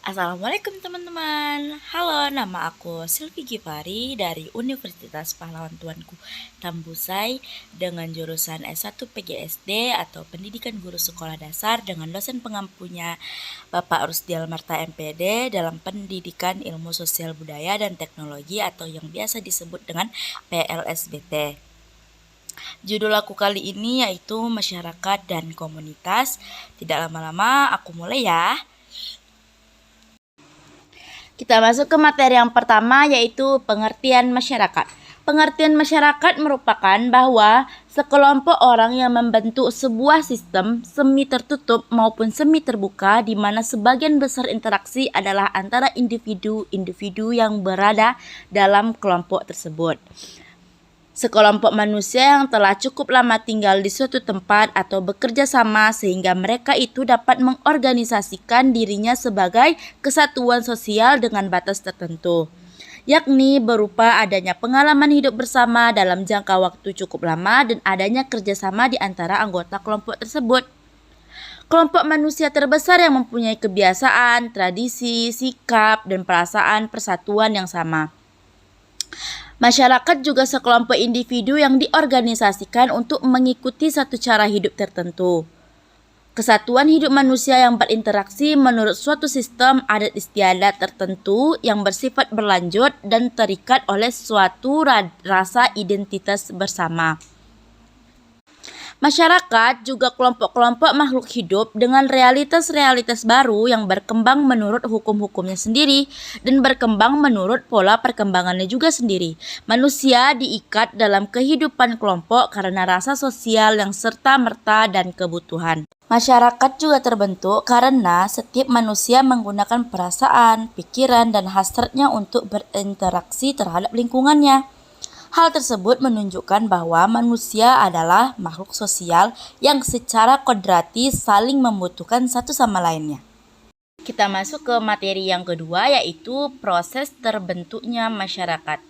Assalamualaikum teman-teman. Halo, nama aku Silvi Gifari dari Universitas Pahlawan Tuanku Tambusai dengan jurusan S1 PGSD atau Pendidikan Guru Sekolah Dasar dengan dosen pengampunya Bapak Rusdial Marta MPD dalam Pendidikan Ilmu Sosial Budaya dan Teknologi atau yang biasa disebut dengan PLSBT. Judul aku kali ini yaitu Masyarakat dan Komunitas. Tidak lama-lama, aku mulai ya. Kita masuk ke materi yang pertama yaitu pengertian masyarakat. Pengertian masyarakat merupakan bahwa sekelompok orang yang membentuk sebuah sistem semi tertutup maupun semi terbuka di mana sebagian besar interaksi adalah antara individu-individu yang berada dalam kelompok tersebut. Sekelompok manusia yang telah cukup lama tinggal di suatu tempat atau bekerja sama sehingga mereka itu dapat mengorganisasikan dirinya sebagai kesatuan sosial dengan batas tertentu, yakni berupa adanya pengalaman hidup bersama dalam jangka waktu cukup lama dan adanya kerjasama di antara anggota kelompok tersebut. Kelompok manusia terbesar yang mempunyai kebiasaan, tradisi, sikap, dan perasaan persatuan yang sama. Masyarakat juga sekelompok individu yang diorganisasikan untuk mengikuti satu cara hidup tertentu. Kesatuan hidup manusia yang berinteraksi menurut suatu sistem adat istiadat tertentu yang bersifat berlanjut dan terikat oleh suatu rasa identitas bersama. Masyarakat juga kelompok-kelompok makhluk hidup dengan realitas-realitas baru yang berkembang menurut hukum-hukumnya sendiri dan berkembang menurut pola perkembangannya juga sendiri. Manusia diikat dalam kehidupan kelompok karena rasa sosial yang serta-merta dan kebutuhan. Masyarakat juga terbentuk karena setiap manusia menggunakan perasaan, pikiran, dan hasratnya untuk berinteraksi terhadap lingkungannya. Hal tersebut menunjukkan bahwa manusia adalah makhluk sosial yang secara kodrati saling membutuhkan satu sama lainnya. Kita masuk ke materi yang kedua yaitu proses terbentuknya masyarakat.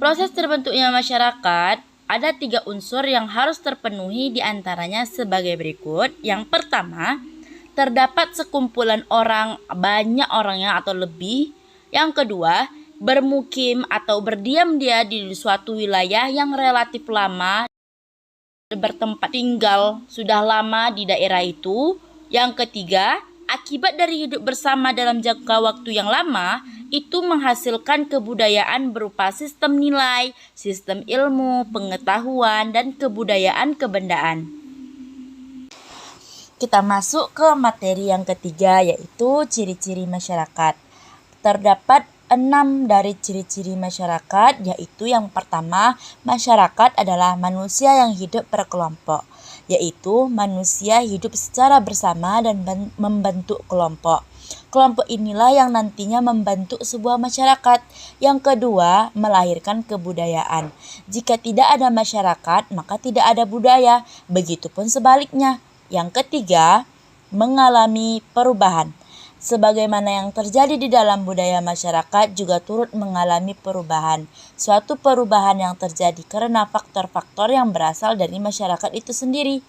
Proses terbentuknya masyarakat ada 3 unsur yang harus terpenuhi diantaranya sebagai berikut. Yang pertama, terdapat sekumpulan orang, banyak orangnya atau lebih. Yang kedua, bermukim atau berdiam dia di suatu wilayah yang relatif lama, bertempat tinggal sudah lama di daerah itu. Yang ketiga, akibat dari hidup bersama dalam jangka waktu yang lama, itu menghasilkan kebudayaan berupa sistem nilai, sistem ilmu, pengetahuan, dan kebudayaan kebendaan. Kita masuk ke materi yang ketiga yaitu ciri-ciri masyarakat. Terdapat 6 dari ciri-ciri masyarakat, yaitu yang pertama, masyarakat adalah manusia yang hidup berkelompok, yaitu manusia hidup secara bersama dan membentuk kelompok. Kelompok inilah yang nantinya membentuk sebuah masyarakat. Yang kedua, melahirkan kebudayaan. Jika tidak ada masyarakat, maka tidak ada budaya. Begitupun sebaliknya. Yang ketiga, mengalami perubahan. Sebagaimana yang terjadi di dalam budaya masyarakat juga turut mengalami perubahan. Suatu perubahan yang terjadi karena faktor-faktor yang berasal dari masyarakat itu sendiri.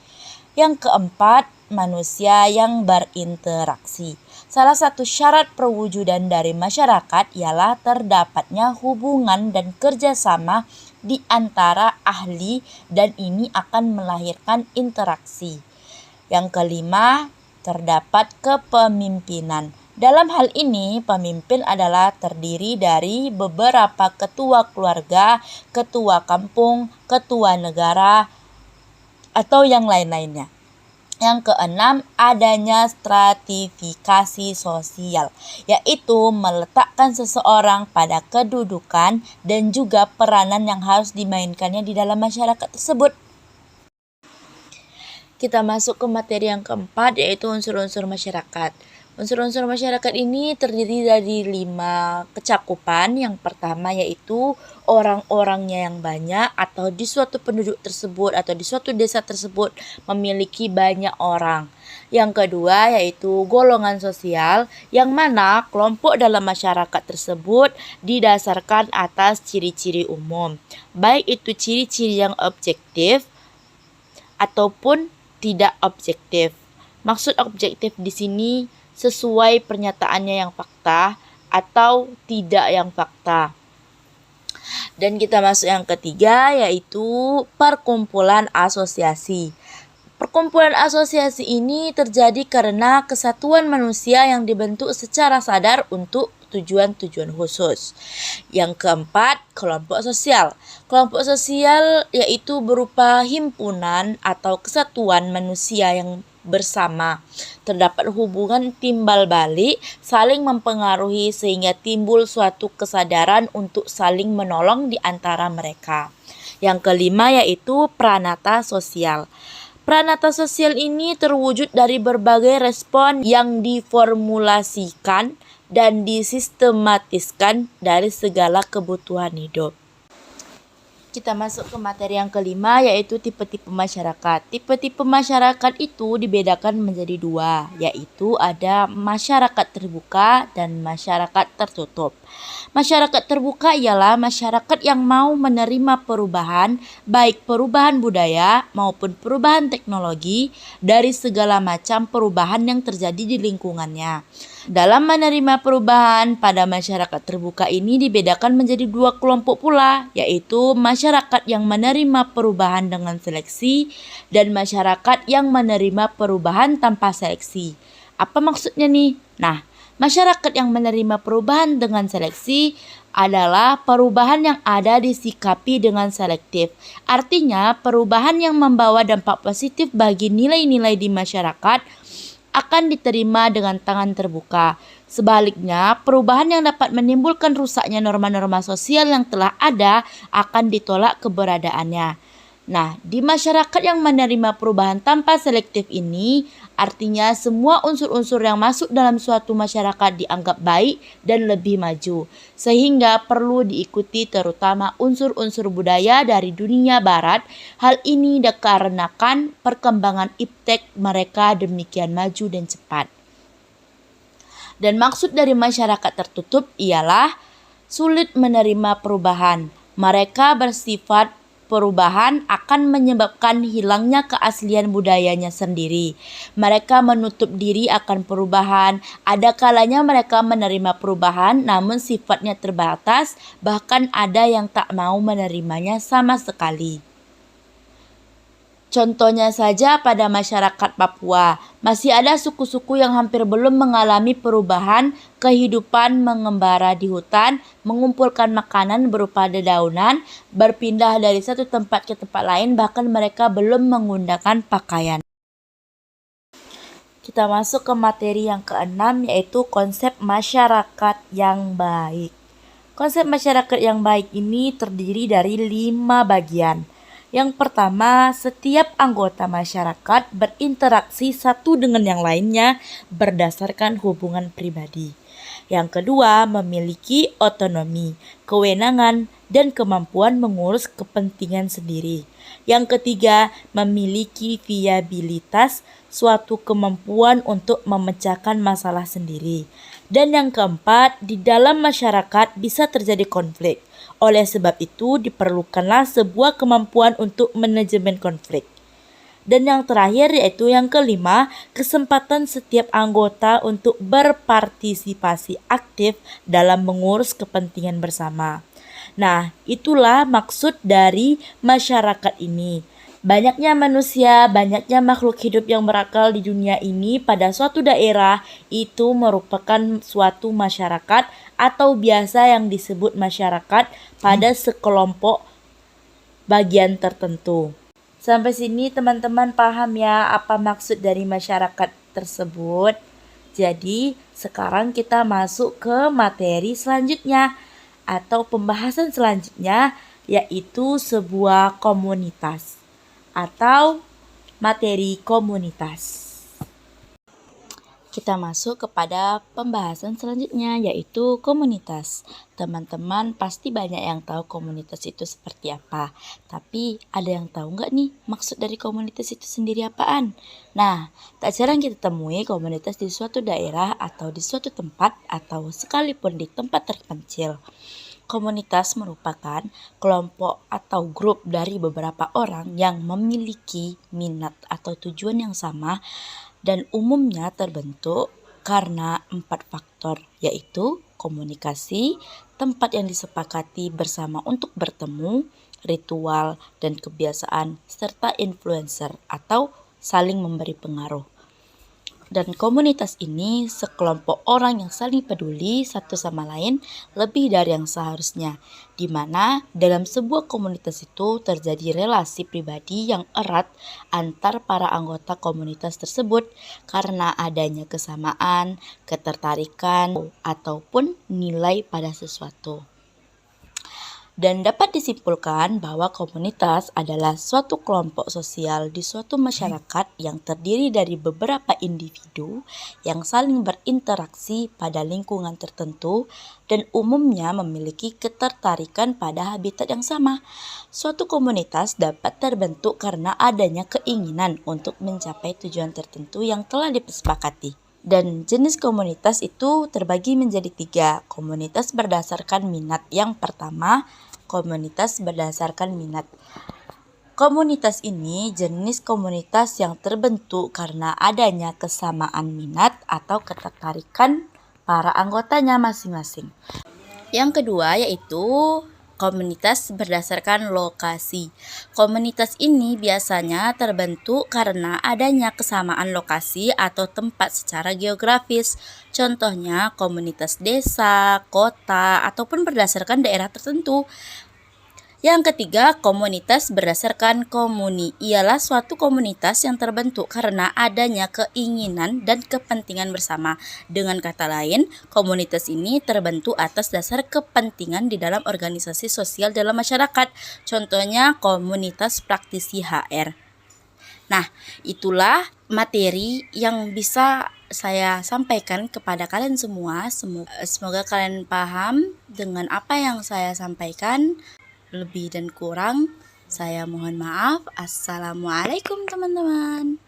Yang keempat, manusia yang berinteraksi. Salah satu syarat perwujudan dari masyarakat ialah terdapatnya hubungan dan kerjasama di antara ahli dan ini akan melahirkan interaksi. Yang kelima, terdapat kepemimpinan. Dalam hal ini, pemimpin adalah terdiri dari beberapa ketua keluarga, ketua kampung, ketua negara, atau yang lain-lainnya. Yang keenam, adanya stratifikasi sosial, yaitu meletakkan seseorang pada kedudukan dan juga peranan yang harus dimainkannya di dalam masyarakat tersebut. Kita masuk ke materi yang keempat yaitu unsur-unsur masyarakat. Unsur-unsur masyarakat ini terdiri dari 5 kecakupan. Yang pertama yaitu orang-orangnya yang banyak atau di suatu penduduk tersebut atau di suatu desa tersebut memiliki banyak orang. Yang kedua yaitu golongan sosial yang mana kelompok dalam masyarakat tersebut didasarkan atas ciri-ciri umum. Baik itu ciri-ciri yang objektif ataupun tidak objektif. Maksud objektif di sini sesuai pernyataannya yang fakta atau tidak yang fakta. Dan kita masuk yang ketiga, yaitu perkumpulan asosiasi. Perkumpulan asosiasi ini terjadi karena kesatuan manusia yang dibentuk secara sadar untuk tujuan-tujuan khusus. Yang keempat, kelompok sosial. Kelompok sosial yaitu berupa himpunan atau kesatuan manusia yang bersama. Terdapat hubungan timbal balik, saling mempengaruhi sehingga timbul suatu kesadaran untuk saling menolong di antara mereka. Yang kelima yaitu pranata sosial. Pranata sosial ini terwujud dari berbagai respon yang diformulasikan dan disistematiskan dari segala kebutuhan hidup. Kita masuk ke materi yang kelima, yaitu tipe-tipe masyarakat. Tipe-tipe masyarakat itu dibedakan menjadi dua, yaitu ada masyarakat terbuka dan masyarakat tertutup. Masyarakat terbuka ialah masyarakat yang mau menerima perubahan, baik perubahan budaya maupun perubahan teknologi dari segala macam perubahan yang terjadi di lingkungannya. Dalam menerima perubahan pada masyarakat terbuka ini dibedakan menjadi dua kelompok pula, yaitu masyarakat yang menerima perubahan dengan seleksi dan masyarakat yang menerima perubahan tanpa seleksi. Apa maksudnya nih? Nah, masyarakat yang menerima perubahan dengan seleksi adalah perubahan yang ada disikapi dengan selektif. Artinya, perubahan yang membawa dampak positif bagi nilai-nilai di masyarakat akan diterima dengan tangan terbuka. Sebaliknya, perubahan yang dapat menimbulkan rusaknya norma-norma sosial yang telah ada akan ditolak keberadaannya. Nah, di masyarakat yang menerima perubahan tanpa selektif ini, artinya semua unsur-unsur yang masuk dalam suatu masyarakat dianggap baik dan lebih maju, sehingga perlu diikuti terutama unsur-unsur budaya dari dunia barat. Hal ini dikarenakan perkembangan iptek mereka demikian maju dan cepat. Dan maksud dari masyarakat tertutup ialah sulit menerima perubahan. Mereka bersifat perubahan akan menyebabkan hilangnya keaslian budayanya sendiri. Mereka menutup diri akan perubahan. Ada kalanya mereka menerima perubahan namun sifatnya terbatas, bahkan ada yang tak mau menerimanya sama sekali. Contohnya saja pada masyarakat Papua, masih ada suku-suku yang hampir belum mengalami perubahan kehidupan mengembara di hutan, mengumpulkan makanan berupa dedaunan, berpindah dari satu tempat ke tempat lain, bahkan mereka belum menggunakan pakaian. Kita masuk ke materi yang keenam, yaitu konsep masyarakat yang baik. Konsep masyarakat yang baik ini terdiri dari 5 bagian. Yang pertama, setiap anggota masyarakat berinteraksi satu dengan yang lainnya berdasarkan hubungan pribadi. Yang kedua, memiliki otonomi, kewenangan, dan kemampuan mengurus kepentingan sendiri. Yang ketiga, memiliki viabilitas, suatu kemampuan untuk memecahkan masalah sendiri. Dan yang keempat, di dalam masyarakat bisa terjadi konflik. Oleh sebab itu, diperlukanlah sebuah kemampuan untuk manajemen konflik. Dan yang terakhir yaitu yang kelima, kesempatan setiap anggota untuk berpartisipasi aktif dalam mengurus kepentingan bersama. Nah, itulah maksud dari masyarakat ini. Banyaknya manusia, banyaknya makhluk hidup yang berakal di dunia ini pada suatu daerah itu merupakan suatu masyarakat atau biasa yang disebut masyarakat pada sekelompok bagian tertentu. Sampai sini teman-teman paham ya apa maksud dari masyarakat tersebut. Jadi sekarang kita masuk ke materi selanjutnya atau pembahasan selanjutnya, yaitu sebuah komunitas atau materi komunitas. Kita masuk kepada pembahasan selanjutnya, yaitu komunitas. Teman-teman pasti banyak yang tahu komunitas itu seperti apa. Tapi ada yang tahu nggak nih maksud dari komunitas itu sendiri apaan? Nah, tak jarang kita temui komunitas di suatu daerah atau di suatu tempat atau sekalipun di tempat terpencil. Komunitas merupakan kelompok atau grup dari beberapa orang yang memiliki minat atau tujuan yang sama dan umumnya terbentuk karena 4 faktor, yaitu komunikasi, tempat yang disepakati bersama untuk bertemu, ritual dan kebiasaan, serta influencer atau saling memberi pengaruh. Dan komunitas ini sekelompok orang yang saling peduli satu sama lain lebih dari yang seharusnya, di mana dalam sebuah komunitas itu terjadi relasi pribadi yang erat antar para anggota komunitas tersebut karena adanya kesamaan, ketertarikan, ataupun nilai pada sesuatu. Dan dapat disimpulkan bahwa komunitas adalah suatu kelompok sosial di suatu masyarakat yang terdiri dari beberapa individu yang saling berinteraksi pada lingkungan tertentu dan umumnya memiliki ketertarikan pada habitat yang sama. Suatu komunitas dapat terbentuk karena adanya keinginan untuk mencapai tujuan tertentu yang telah disepakati. Dan jenis komunitas itu terbagi menjadi 3. Komunitas berdasarkan minat. Yang pertama, komunitas berdasarkan minat. Komunitas ini jenis komunitas yang terbentuk karena adanya kesamaan minat atau ketertarikan para anggotanya masing-masing. Yang kedua yaitu komunitas berdasarkan lokasi. Komunitas ini biasanya terbentuk karena adanya kesamaan lokasi atau tempat secara geografis. Contohnya komunitas desa, kota, ataupun berdasarkan daerah tertentu. Yang ketiga, komunitas berdasarkan komuni ialah suatu komunitas yang terbentuk karena adanya keinginan dan kepentingan bersama. Dengan kata lain, komunitas ini terbentuk atas dasar kepentingan di dalam organisasi sosial dalam masyarakat. Contohnya komunitas praktisi HR. Nah, itulah materi yang bisa saya sampaikan kepada kalian semua. Semoga kalian paham dengan apa yang saya sampaikan. Lebih dan kurang, saya mohon maaf. Assalamualaikum teman-teman.